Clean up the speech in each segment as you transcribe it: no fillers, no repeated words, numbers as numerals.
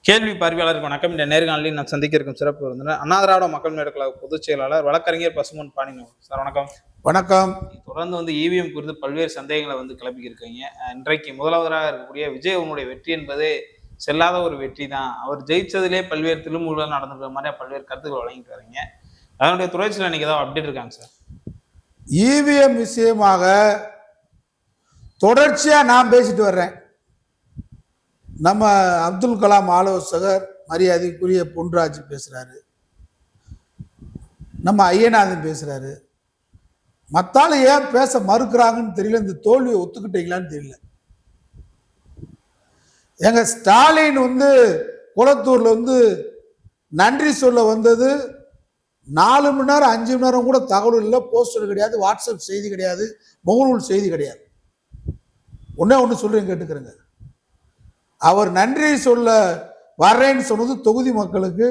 கேள்வி பார்வையாளருக்கு வணக்கம். இந்த நேர்காணலில் நான் சந்திக்க இருக்கும் சிறப்பு விருந்தினர் அண்ணா திராவிட மக்கள் முன்னேற்ற கழக பொதுச் செயலாளர் வழக்கறிஞர் பசுமன் பாண்டியன் சார். வணக்கம். வணக்கம். தொடர்ந்து இவிஎம் குறித்து பல்வேறு சந்தேகங்களை கிளப்பி இருக்கீங்க. இன்றைக்கு முதல்வராக இருக்கக்கூடிய விஜய் அவனுடைய வெற்றி என்பது செல்லாத ஒரு வெற்றி தான். அவர் ஜெயிச்சதிலே பல்வேறு திருமுறைகள் நடந்துக்கிற மாதிரி பல்வேறு கருத்துக்கள் வழங்கிட்டு வரீங்க. அதனுடைய துறைச்சியில் இன்னைக்கு ஏதாவது அப்டேட் இருக்காங்க சார்? இவிஎம் விஷயமாக தொடர்ச்சியா நான் பேசிட்டு வர்றேன். நம்ம அப்துல் கலாம் ஆலோசகர் மரியாதைக்குரிய பொன்ராஜ் பேசுறாரு, நம்ம ஐயநாதன் பேசுறாரு. மத்தால ஏன் பேச மறுக்கிறாங்கன்னு தெரியல. இந்த தோல்வியை ஒத்துக்கிட்டீங்களான்னு தெரியல. எங்க ஸ்டாலின் குளத்தூர்ல நன்றி சொல்ல வந்தது 4 மணி நேரம் 5 மணி நேரம் கூட தகவல் இல்லை. போஸ்டர் கிடையாது, வாட்ஸ்அப் செய்தி கிடையாது, முகநூல் செய்தி கிடையாது. ஒன்று சொல்றேன், கேட்டுக்கிறேங்க. அவர் நன்றி சொல்ல வர்றேன்னு சொன்னது தொகுதி மக்களுக்கு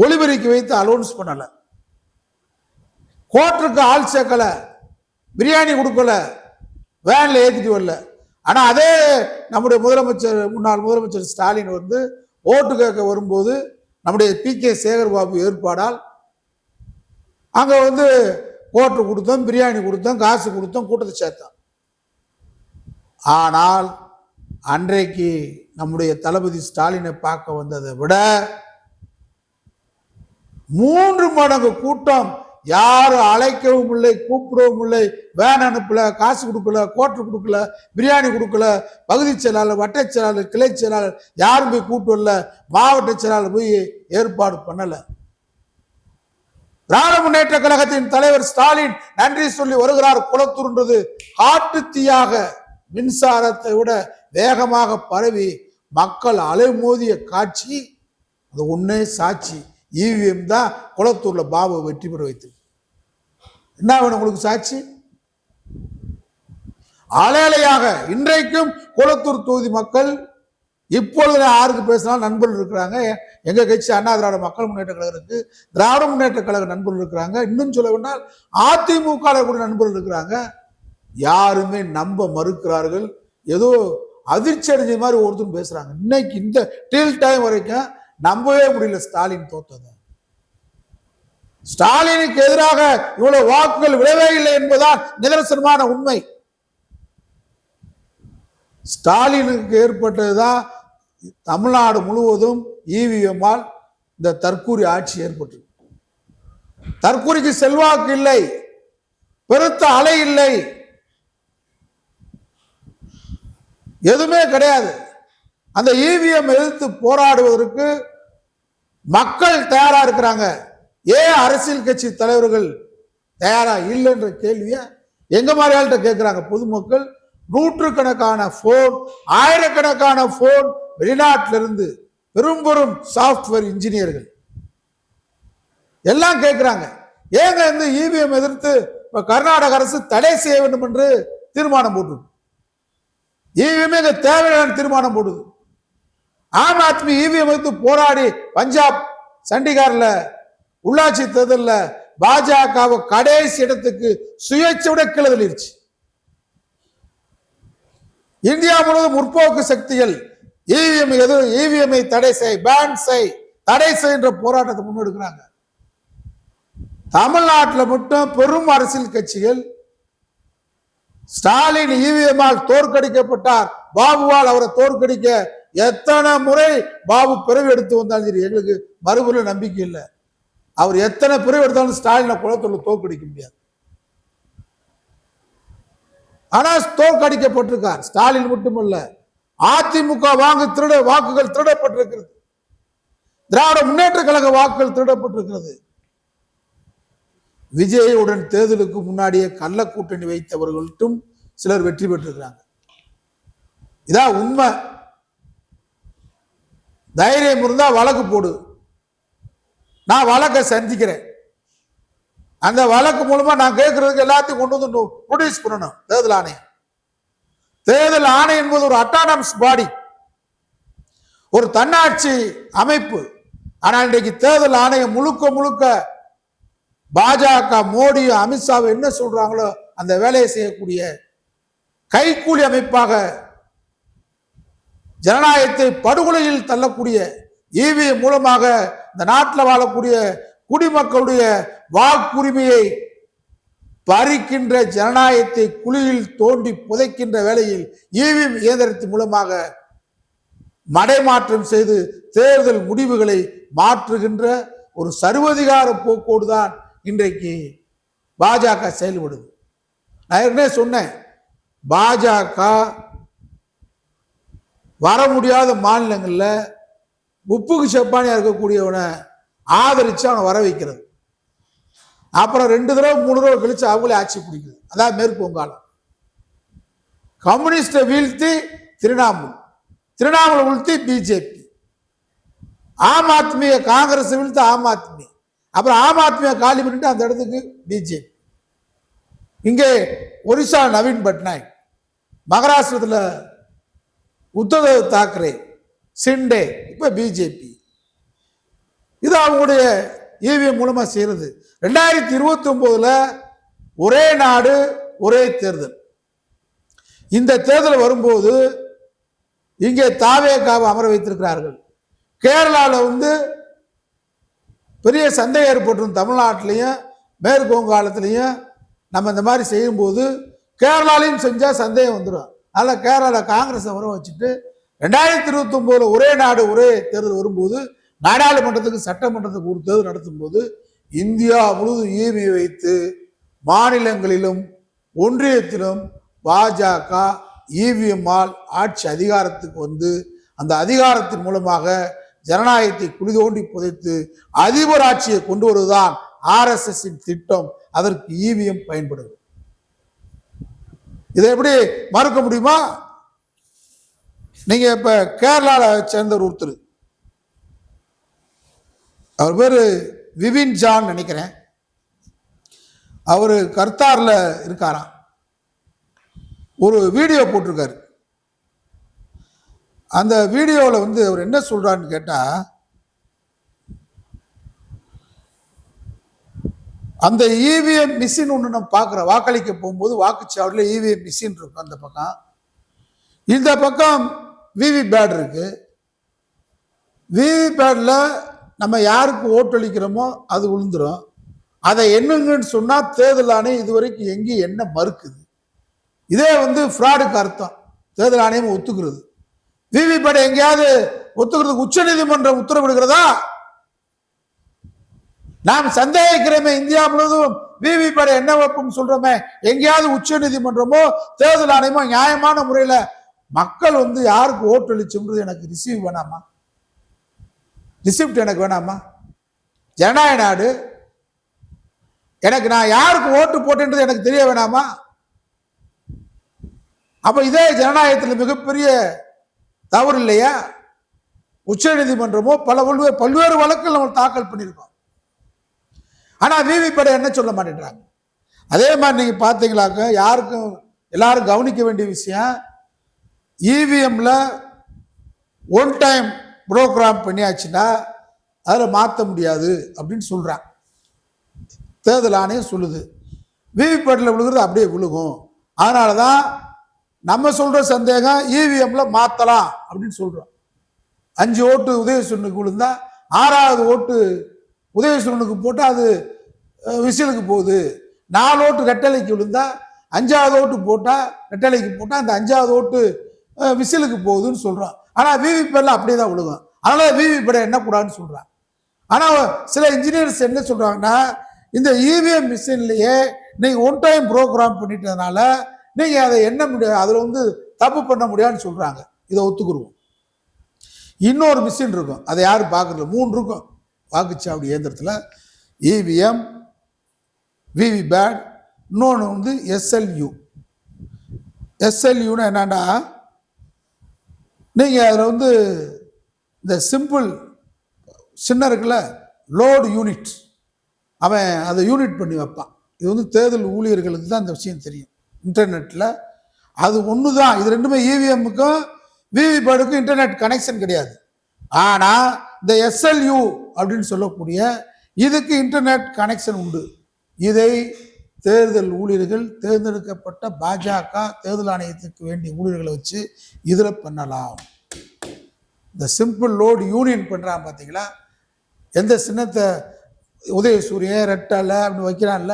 ஒளிபெருக்கி வைத்து அலௌன்ஸ் பண்ணல. கோட்டருக்கு ஆள் சேர்க்கல, பிரியாணி கொடுக்கல, வேன்ல ஏற்றிட்டு வரல. ஆனா அதே நம்முடைய முன்னாள் முதலமைச்சர் ஸ்டாலின் ஓட்டு கேட்க வரும்போது நம்முடைய PK சேகர் பாபு ஏற்பாடால் அங்க கோட்டு கொடுத்தோம், பிரியாணி கொடுத்தோம், காசு கொடுத்தோம், கூட்டத்தை சேர்த்தோம். ஆனால் அன்றைக்கு நம்முடைய தளபதி ஸ்டாலினை பார்க்க வந்ததை விட 3 மடங்கு கூட்டம். யாரும் அழைக்கவும் இல்லை, கூப்பிடவும் இல்லை, வேன் அனுப்பல, காசு கொடுக்கல, கோட்டு கொடுக்கல, பிரியாணி கொடுக்கல, பகுதி செயலாளர், வட்ட செயலாளர், கிளை செயலாளர் யாரும் போய் கூப்பிட்டு வரல, மாவட்ட செயலாளர் போய் ஏற்பாடு பண்ணல. திராவிட முன்னேற்ற கழகத்தின் தலைவர் ஸ்டாலின் நன்றி சொல்லி வருகிறார். குளத்தூர்ன்றது காட்டு தீயாக மின்சாரத்தை விட வேகமாக பரவி மக்கள் அலைமோதிய காட்சி. அது ஒன்னே சாட்சி. இவிஎம் தான் குளத்தூர்ல பாபு வெற்றி பெற வைத்து. என்ன வேணும் உங்களுக்கு சாட்சி? அலையலையாக இன்றைக்கும் குளத்தூர் தொகுதி மக்கள் இப்பொழுது யாருக்கு பேசினாலும் நண்பர்கள் இருக்கிறாங்க. எங்க கட்சி அண்ணா திராவிட மக்கள் முன்னேற்ற கழகம் இருக்கு, திராவிட முன்னேற்ற கழக நண்பர்கள் இருக்கிறாங்க, இன்னும் சொல்ல வேண்டால் அதிமுக கூட நண்பர்கள் இருக்கிறாங்க. யாருமே நம்ப மறுக்கிறார்கள். ஏதோ அதிர்ச்சி அடைஞ்ச மாதிரி ஒருத்தரும் பேசுறாங்க. இன்னைக்கு இந்த டில் டைம் வரைக்கும் நம்பவே முடியல ஸ்டாலின் தோத்தது. ஸ்டாலினுக்கு எதிராக இவ்வளவு வாக்குகள் விழவே இல்லை என்பதுதான் நிதர்சனமான உண்மை. ஸ்டாலினுக்கு ஏற்பட்டதுதான் தமிழ்நாடு முழுவதும் இவிஎம்மால் இந்த தற்கூரி ஆட்சி ஏற்பட்டு. தற்கூரிக்கு செல்வாக்கு இல்லை, பெருத்த அலை இல்லை, எதுவுமே கிடையாது. அந்த இவிஎம் எதிர்த்து போராடுவதற்கு மக்கள் தயாரா இருக்கிறாங்க. ஏன் அரசியல் கட்சி தலைவர்கள் தயாரா இல்லைன்ற கேள்விய எங்க மாதிரி ஆள்கிட்ட கேட்கிறாங்க பொதுமக்கள். நூற்றுக்கணக்கான போன், ஆயிரக்கணக்கான போன் வெளிநாட்டிலிருந்து பெரும் பெரும் சாப்ட்வேர் இன்ஜினியர்கள் எல்லாம் கேட்கிறாங்க. ஏங்க இவிஎம் எதிர்த்து கர்நாடக அரசு தடை செய்ய வேண்டும் என்று தீர்மானம் போட்டு இவிஎம் தேவையான தீர்மானம் போடுது. ஆம் ஆத்மி இவிஎம் எதிர்த்து போராடி பஞ்சாப் சண்டிகார்ல உள்ளாட்சி தேர்தலில் பாஜகவை கடைசி இடத்துக்கு சுயேட்சையோட கீழே தள்ளிருச்சு. இந்தியா முழுவதும் முற்போக்கு சக்திகள் இவிஎம் தடை செய், பேன் செய், தடை செய்கின்ற போராட்டத்தை முன்னெடுக்கிறாங்க. தமிழ்நாட்டில் மட்டும் பெரும் அரசியல் கட்சிகள் ஸ்டாலின் இவிஎம்மால் தோற்கடிக்கப்பட்டார், பாபுவால் அவரை தோற்கடிக்க எத்தனை முறை பாபு பிறவி எடுத்து வந்தாலும் சரி, எங்களுக்கு மறுபடியும் நம்பிக்கை இல்லை. அவர் எத்தனை பிறவி எடுத்தாலும் ஸ்டாலினை குளத்தூர்ல தோற்கடிக்க முடியாது. ஆனா தோற்கடிக்கப்பட்டிருக்கார். ஸ்டாலின் மட்டுமல்ல, அதிமுக வாக்குகள் திருடப்பட்டிருக்கிறது, திராவிட முன்னேற்ற கழக வாக்குகள் திருடப்பட்டிருக்கிறது. விஜயுடன் தேர்தலுக்கு முன்னாடியே கள்ள கூட்டணி வைத்தவர்களும் சிலர் வெற்றி பெற்றிருக்கிறாங்க. இதான் உண்மை. தைரியம் இருந்தா வழக்கு போடு. நான் வழக்கை சந்திக்கிறேன். அந்த வழக்கு மூலமா நான் கேட்கறதுக்கு எல்லாத்தையும் கொண்டு வந்து ப்ரொடியூஸ் பண்ணணும். தேர்தல் ஆணையம். தேர்தல் ஆணையம் என்பது ஒரு அட்டானமஸ் பாடி, ஒரு தன்னாட்சி அமைப்பு. ஆனால் இன்றைக்கு தேர்தல் ஆணையம் முழுக்க பாஜக மோடியும் அமித்ஷாவும் என்ன சொல்றாங்களோ அந்த வேலையை செய்யக்கூடிய கைக்கூலி அமைப்பாக ஜனநாயகத்தை படுகொலையில் தள்ளக்கூடிய இவிஎம் மூலமாக இந்த நாட்டில் வாழக்கூடிய குடிமக்களுடைய வாக்குரிமையை பறிக்கின்ற, ஜனநாயகத்தை குழியில் தோண்டி புதைக்கின்ற வேளையில் இவிஎம் இயந்திரத்தின் மூலமாக மடைமாற்றம் செய்து தேர்தல் முடிவுகளை மாற்றுகின்ற ஒரு சர்வதிகார போக்கோடு தான் இன்றைக்கு பாஜக செயல்படுது. நான் ஏற்கனவே சொன்னேன், பாஜக வர முடியாத மாநிலங்கள்ல உப்புக்கு செப்பானியா இருக்கக்கூடியவனை ஆதரிச்சு அவனை வர வைக்கிறது. அப்புறம் 2 தடவை 3 தடவை கழிச்சு அவங்களே ஆட்சி பிடிக்குது. அதாவது மேற்கு வங்காளம் கம்யூனிஸ்டை வீழ்த்தி திரிணாமுல் வீழ்த்தி பிஜேபி, ஆம் ஆத்மியை காங்கிரஸ் வீழ்த்தி ஆம் ஆத்மி, அப்புறம் ஆம் ஆத்மியை காலி பண்ணிட்டு அந்த இடத்துக்கு பிஜேபி. இங்கே ஒரிசா நவீன் பட்நாயக், மகாராஷ்டிரத்தில் உத்தவ் தாக்கரே, சிண்டே, இப்ப பிஜேபி. இது அவங்களுடைய இவிஎம் மூலமா செய்யறது. 2029 ஒரே நாடு ஒரே தேர்தல். இந்த தேர்தல் வரும்போது இங்கே தாவேகாவை அமர வைத்திருக்கிறார்கள். கேரளாவில் பெரிய சந்தேகம் ஏற்பட்டுரும். தமிழ்நாட்டிலையும் மேற்கு வங்காளத்திலையும் நம்ம இந்த மாதிரி செய்யும்போது கேரளாலையும் செஞ்சா சந்தேகம் வந்துடும். அதனால் கேரளாவில் காங்கிரஸை வர வச்சுட்டு 2029 ஒரே நாடு ஒரே தேர்தல் வரும்போது நாடாளுமன்றத்துக்கு சட்டமன்றத்துக்கு ஒரு தேர்தல் நடத்தும் போது இந்தியா முழுவதும் இவிஎம் வைத்து மாநிலங்களிலும் ஒன்றியத்திலும் பாஜக இவிஎம்மால் ஆட்சி அதிகாரத்துக்கு அந்த அதிகாரத்தின் மூலமாக ஜனநாயகத்தை குழி தோண்டி புதைத்து அதிபர் ஆட்சியை கொண்டு வருவதுதான் RSS திட்டம். அதற்கு இவிஎம் பயன்படுது. இதை எப்படி மறுக்க முடியுமா? நீங்க இப்ப கேரளாவை சேர்ந்த ஒருத்தர், அவர் பேரு விபின் ஜான் நினைக்கிறேன், அவரு கர்த்தார்ல இருக்காராம். ஒரு வீடியோ போட்டிருக்காரு. அந்த வீடியோவில் அவர் என்ன சொல்றான்னு கேட்டா, அந்த இவிஎம் மிஷின் ஒன்று நம்ம பார்க்குறோம். வாக்களிக்க போகும்போது வாக்குச்சாவடியில் இவிஎம் மிஷின் இருக்கும். அந்த பக்கம் இந்த பக்கம் விவிபேட் இருக்கு. விவிபேட்ல நம்ம யாருக்கு ஓட்டளிக்கிறோமோ அது விழுந்துடும். அதை எண்ணுங்கன்னு சொன்னா தேர்தல் ஆணையம் இதுவரைக்கும் எங்கேயும் என்ன மறுக்குது. இதே ஃப்ராடுக்கு அர்த்தம். தேர்தல் ஆணையம் ஒத்துக்கிறது. விவிபேட் எங்கேயாவது ஒத்துக்கிறதுக்கு உச்ச நீதிமன்றம் உத்தரவிடுகிறதா? நாம் சந்தேகிக்கிறோமே இந்தியா முழுவதும் விவிபேட் என்ன வைப்பும் சொல்றோமே, எங்கேயாவது உச்ச நீதிமன்றமோ தேர்தல் ஆணையமோ நியாயமான முறையில மக்கள் யாருக்கு ஓட்டு அளிச்சோம்ன்றது எனக்கு ரிசீவ் வேணாமா? ரிசிப்ட் எனக்கு வேணாமா? ஜனநாயக நாடு. எனக்கு நான் யாருக்கு ஓட்டு போட்டேன்றது எனக்கு தெரிய வேணாமா? அப்ப இதே ஜனநாயகத்தில் மிகப்பெரிய தவறு இல்லையா? உச்ச நீதிமன்றமோ பல்வேறு வழக்குகள் நம்ம தாக்கல் பண்ணியிருக்கோம். ஆனா விவிபேட் என்ன சொல்ல மாட்டேன்றாங்க. அதே மாதிரி நீங்க பாத்தீங்களாக்க எல்லாரும் கவனிக்க வேண்டிய விஷயம், இவிஎம்ல ஒன் டைம் ப்ரோக்ராம் பண்ணியாச்சுன்னா அதில் மாற்ற முடியாது அப்படின்னு சொல்றாங்க. தேர்தல் ஆணையம் சொல்லுது. விவிபேட்ல விழுகிறது அப்படியே விழுகும். அதனாலதான் நம்ம சொல்ற சந்தேகம் இவிஎம்ல மாத்தலாம் அப்படின்னு சொல்றோம். 5 ஓட்டு உதயசூரனுக்கு விழுந்தா 6வது ஓட்டு உதயசூரனுக்கு போட்டா அது விசிலுக்கு போகுது. 4 ஓட்டு ரெட்டலைக்கு விழுந்தா 5வது ஓட்டு போட்டா ரெட்டலைக்கு போட்டா அந்த 5வது ஓட்டு விசிலுக்கு போகுதுன்னு சொல்றோம். ஆனா விவிபேட்ல அப்படியே தான் விழுகும். அதனால விவிபேட் என்ன கூடாதுன்னு சொல்றாங்க. ஆனா சில இன்ஜினியர்ஸ் என்ன சொல்றாங்கன்னா, இந்த இவிஎம் மிஷின்லயே நீங்க ஒன் டைம் ப்ரோக்ராம் பண்ணிட்டதுனால நீங்க அதை எண்ண முடியாது, அதுல தப்பு பண்ண முடியாதுன்னு சொல்றாங்க. இதை ஒத்துக்குருவோம். இன்னொரு மிஷின் இருக்கும், அதை யாரும் பார்க்கறது 3 இருக்கும் வாக்குச்சாவடி இயந்திரத்தில். இவிஎம், விவிபேட், இன்னொன்று SLU. SLUன்னு என்னன்னா, நீங்க அதில் இந்த சிம்பிள் சின்ன இருக்குல்ல லோடு யூனிட், அவன் அதை யூனிட் பண்ணி வைப்பான். இது தேர்தல் ஊழியர்களுக்கு தான் இந்த விஷயம் தெரியும். இன்டர்நெட்டில் அது ஒன்று தான். இது ரெண்டுமே இவிஎம்முக்கும் விவிபேடுக்கும் இன்டர்நெட் கனெக்ஷன் கிடையாது. ஆனால் இந்த SLU அப்படின்னு சொல்லக்கூடிய இதுக்கு இன்டர்நெட் கனெக்ஷன் உண்டு. இதை தேர்தல் ஊழியர்கள் தேர்ந்தெடுக்கப்பட்ட பாஜக தேர்தல் ஆணையத்துக்கு வேண்டிய ஊழியர்களை வச்சு இதில் பண்ணலாம். இந்த சிம்பிள் லோடு யூனியன் பண்ணுறான் பார்த்தீங்களா, எந்த சின்னத்தை உதயசூரியன் ரெட்டலை அப்படி வைக்கிறான்ல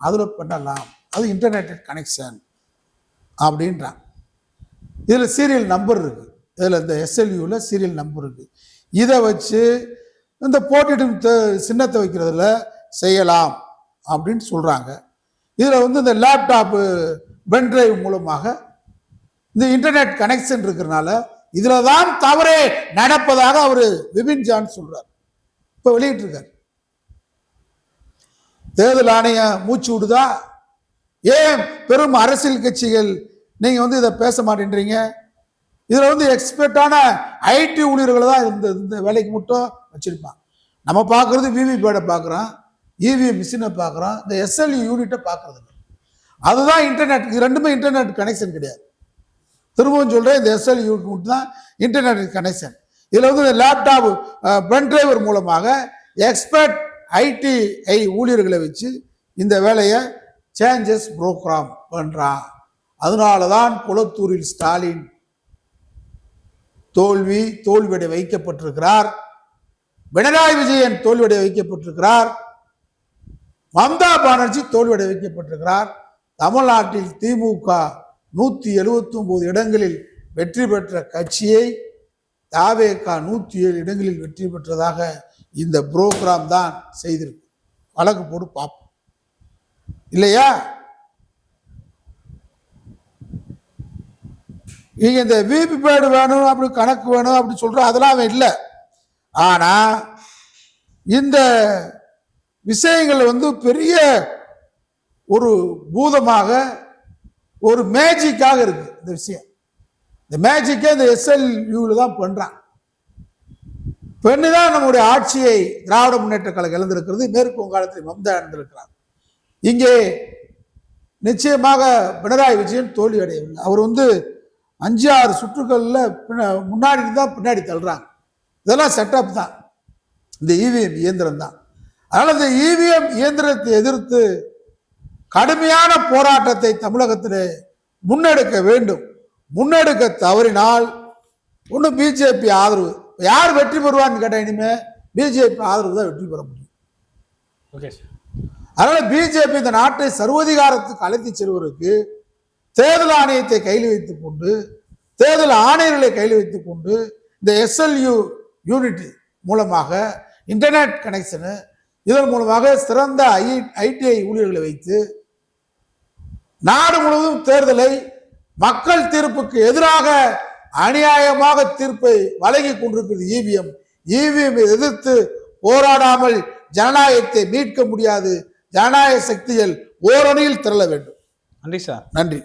அதில் பண்ணலாம், அது இன்டர்நெட் கனெக்ஷன் அப்படின்றான். இதில் சீரியல் நம்பர் இருக்குது, இதில் இந்த எஸ்எல்யூவில் சீரியல் நம்பர் இருக்குது. இதை வச்சு இந்த போட்டிடும் சின்னத்தை வைக்கிறதுல செய்யலாம் அப்படின்னு சொல்கிறாங்க. இதில் வந்து இந்த லேப்டாப்பு பென்ட்ரைவ் மூலமாக இந்த இன்டர்நெட் கனெக்ஷன் இருக்கிறனால இதில் தான் தவறே நடப்பதாக அவர் விபின் ஜான் சொல்கிறார். இப்போ வெளியிட்டிருக்கார். தேர்தல் ஆணையம் மூச்சு விடுதா? ஏன் பெரும் அரசியல் கட்சிகள் நீங்கள் வந்து இதை பேச மாட்டேன்றீங்க? இதில் வந்து எக்ஸ்பர்ட்டான ஐடி ஊழியர்களை தான் இந்த வேலைக்கு மட்டும் வச்சிருப்பான். நம்ம பார்க்குறது விவிபேடை பார்க்குறோம், இவிஎம் மிஷினை பார்க்குறோம், இந்த எஸ்எல்இ யூனிட்டை பார்க்குறது. அதுதான் இன்டர்நெட். இது ரெண்டுமே இன்டர்நெட் கனெக்ஷன் கிடையாது. திரும்பவும் சொல்கிறேன், இந்த எஸ்எல்இ யூனிட் மட்டும் தான் இன்டர்நெட் கனெக்ஷன். இதில் வந்து இந்த லேப்டாப் பென் டிரைவர் மூலமாக எக்ஸ்பர்ட் ஐடிஐ ஊழியர்களை வச்சு இந்த வேலையை சேஞ்சஸ் புரோகிராம் பண்ணுறான். அதனால தான் குளத்தூரில் ஸ்டாலின் தோல்வியடை வைக்கப்பட்டிருக்கிறார், பினராயி விஜயன் தோல்வியடை வைக்கப்பட்டிருக்கிறார், மம்தா பானர்ஜி தோல்வியடை வைக்கப்பட்டிருக்கிறார். தமிழ்நாட்டில் திமுக 179 இடங்களில் வெற்றி பெற்ற கட்சியை தாவேகா 107 இடங்களில் வெற்றி பெற்றதாக இந்த புரோகிராம் தான் செய்திருக்கு. வழக்கு போட்டு பார்ப்போம் இல்லையா? நீங்க இந்த விபிபேடு வேணும் அப்படி கணக்கு வேணும் அப்படி சொல்ற அதெல்லாம் அவன் இல்லை. ஆனா இந்த விஷயங்கள் வந்து பெரிய ஒரு பூதமாக ஒரு மேஜிக்காக இருக்கு. இந்த விஷயம், இந்த மேஜிக்கே இந்த எஸ்எல்யூல தான் பண்றான். பெண்ணுதான் நம்முடைய ஆட்சியை திராவிட முன்னேற்ற கழகம் இழந்திருக்கிறது. மேற்கு வங்காளத்தில் மம்தா இழந்திருக்கிறார். இங்கே நிச்சயமாக பினராயி விஜயன் தோல்வி அடையவில்லை. அவர் வந்து 5-6 சுற்றுகள்ல முன்னாடி தான் பின்னாடி தள்ளுறாங்க. இதெல்லாம் செட்டப் தான், இந்த இவிஎம் இயந்திரம் தான். அதனால இந்த இவிஎம் இயந்திரத்தை எதிர்த்து கடுமையான போராட்டத்தை தமிழகத்தில் முன்னெடுக்க வேண்டும். முன்னெடுக்க தவறினால் ஒன்று பிஜேபி ஆதரவு. யார் வெற்றி பெறுவான்னு கேட்டால் இனிமே பிஜேபி ஆதரவு தான் வெற்றி பெற முடியும். Okay sir. அதனால பிஜேபி இந்த நாட்டை சர்வதிகாரத்துக்கு அழைத்து செல்வதற்கு தேர்தல் ஆணையத்தை கையில் வைத்துக் கொண்டு, தேர்தல் ஆணையர்களை கையில் வைத்துக் கொண்டு, இந்த எஸ்எல்யூ யூனிட் மூலமாக இன்டர்நெட் கனெக்ஷனு, இதன் மூலமாக சிறந்த ஐடிஐ ஊழியர்களை வைத்து நாடு முழுவதும் தேர்தலை மக்கள் தீர்ப்புக்கு எதிராக அநியாயமாக தீர்ப்பை வழங்கி கொண்டிருக்கிறது இவிஎம். இவிஎம் எதிர்த்து போராடாமல் ஜனநாயகத்தை மீட்க முடியாது. ஜனநாயக சக்திகள் ஓரணியில் திரள வேண்டும். நன்றி சார். நன்றி.